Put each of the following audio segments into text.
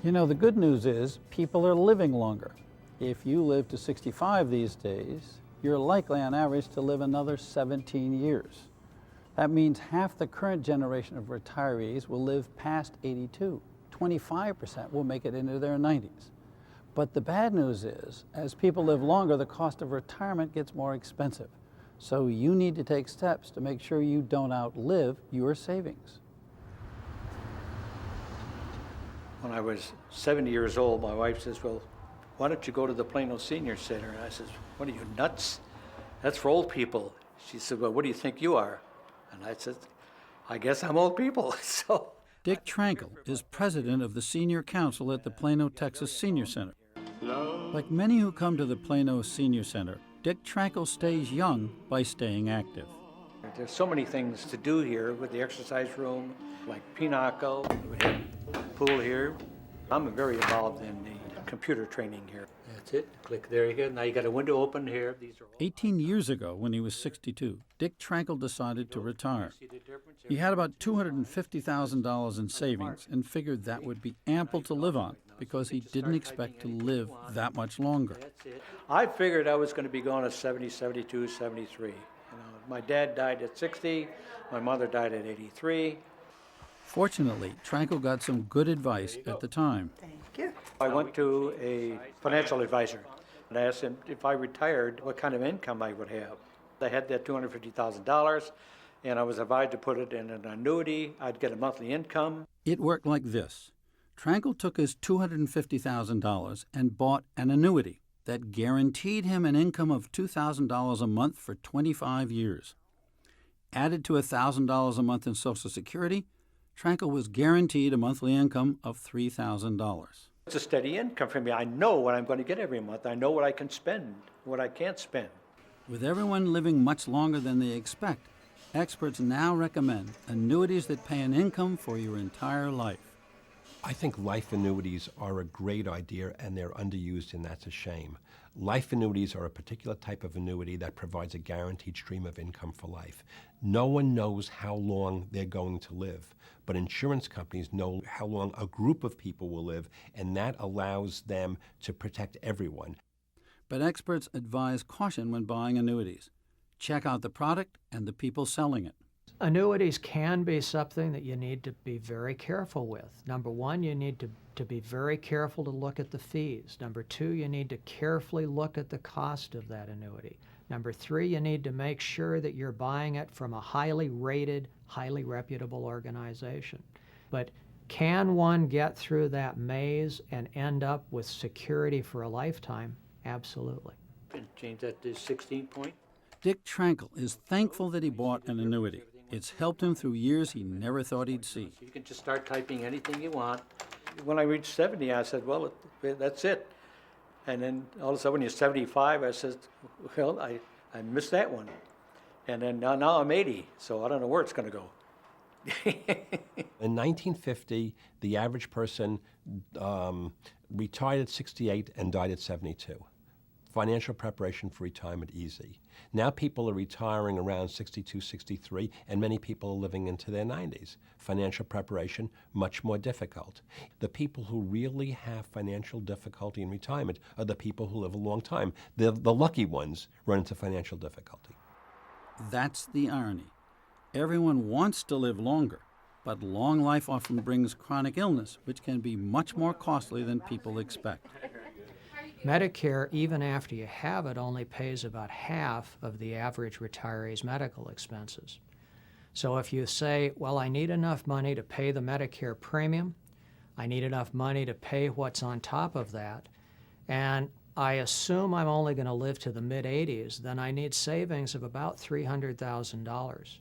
You know, the good news is people are living longer. If you live to 65 these days, you're likely on average to live another 17 years. That means half the current generation of retirees will live past 82. 25% will make it into their 90s. But the bad news is, as people live longer, the cost of retirement gets more expensive. So you need to take steps to make sure you don't outlive your savings. When I was 70 years old, my wife says, well, why don't you go to the Plano Senior Center? And I says, what are you, nuts? That's for old people. She said, well, what do you think you are? And I said, I guess I'm old people. So Dick Trankel is president of the Senior Council at the Plano, Texas Senior Center. Like many who come to the Plano Senior Center, Dick Trankel stays young by staying active. there's so many things to do here with the exercise room, like pinochle, we have pool here. I'm very involved in the computer training here. That's it. Click there you go. Now you got a window open here. These are all 18 years ago, when he was 62, Dick Trankel decided to retire. He had about $250,000 in savings and figured that would be ample to live on because he didn't expect to live that much longer. That's it. I figured I was going to be going at 70, 72, 73. You know, my dad died at 60. My mother died at 83. Fortunately, Trankel got some good advice at the time. Thank you. I went to a financial advisor and I asked him if I retired, what kind of income I would have. I had that $250,000 and I was advised to put it in an annuity. I'd get a monthly income. It worked like this. Trankel took his $250,000 and bought an annuity that guaranteed him an income of $2,000 a month for 25 years. Added to $1,000 a month in Social Security, Trankel was guaranteed a monthly income of $3,000. It's a steady income for me. I know what I'm going to get every month. I know what I can spend, what I can't spend. With everyone living much longer than they expect, experts now recommend annuities that pay an income for your entire life. I think life annuities are a great idea and they're underused, and that's a shame. Life annuities are a particular type of annuity that provides a guaranteed stream of income for life. No one knows how long they're going to live, but insurance companies know how long a group of people will live, and that allows them to protect everyone. But experts advise caution when buying annuities. Check out the product and the people selling it. Annuities can be something that you need to be very careful with. Number one, you need to be very careful to look at the fees. Number two, you need to carefully look at the cost of that annuity. Number three, you need to make sure that you're buying it from a highly rated, highly reputable organization. But can one get through that maze and end up with security for a lifetime? Absolutely. Change that to 16 point. Dick Trankel is thankful that he bought an annuity. It's helped him through years he never thought he'd see. You can just start typing anything you want. When I reached 70, I said, well, that's it. And then all of a sudden when you're 75, I said, well, I missed that one. And then now I'm 80, so I don't know where it's going to go. In 1950, the average person retired at 68 and died at 72. Financial preparation for retirement easy. Now people are retiring around 62, 63, and many people are living into their 90s. Financial preparation, much more difficult. The people who really have financial difficulty in retirement are the people who live a long time. The lucky ones run into financial difficulty. That's the irony. Everyone wants to live longer, but long life often brings chronic illness, which can be much more costly than people expect. Medicare, even after you have it, only pays about half of the average retiree's medical expenses. So if you say, well, I need enough money to pay the Medicare premium, I need enough money to pay what's on top of that, and I assume I'm only going to live to the mid-80s, then I need savings of about $300,000.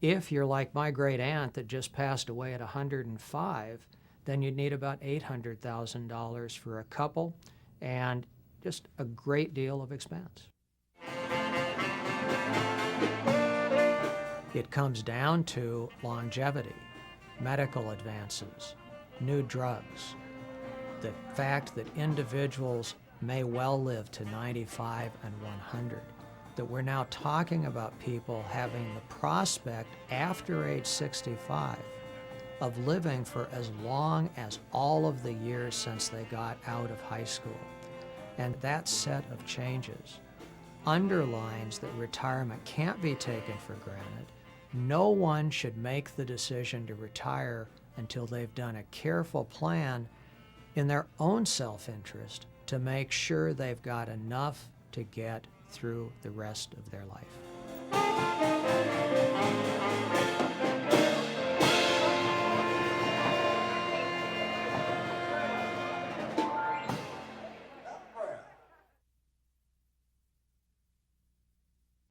If you're like my great aunt that just passed away at 105, then you'd need about $800,000 for a couple, and just a great deal of expense. It comes down to longevity, medical advances, new drugs, the fact that individuals may well live to 95 and 100, that we're now talking about people having the prospect after age 65 of living for as long as all of the years since they got out of high school. And that set of changes underlines that retirement can't be taken for granted. No one should make the decision to retire until they've done a careful plan in their own self-interest to make sure they've got enough to get through the rest of their life.